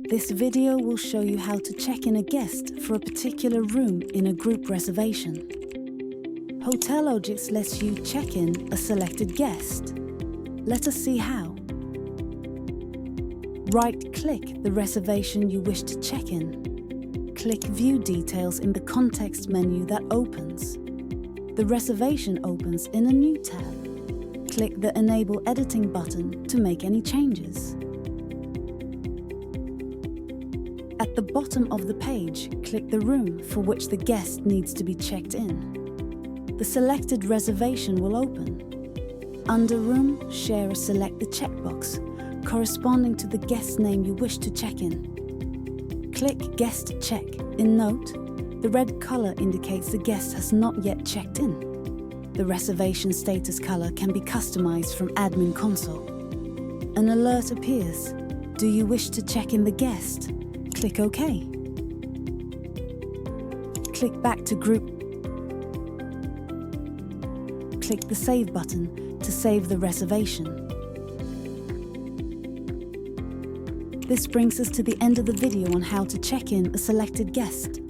This video will show you how to check in a guest for a particular room in a group reservation. Hotelogix lets you check in a selected guest. Let us see how. Right-click the reservation you wish to check in. Click View Details in the context menu that opens. The reservation opens in a new tab. Click the Enable Editing button to make any changes. At the bottom of the page, click the room for which the guest needs to be checked in. The selected reservation will open. Under Room, share or select the checkbox corresponding to the guest name you wish to check in. Click Guest Check. In note, the red color indicates the guest has not yet checked in. The reservation status color can be customized from Admin Console. An alert appears. Do you wish to check in the guest? Click OK. Click back to Group. Click the Save button to save the reservation. This brings us to the end of the video on how to check in a selected guest.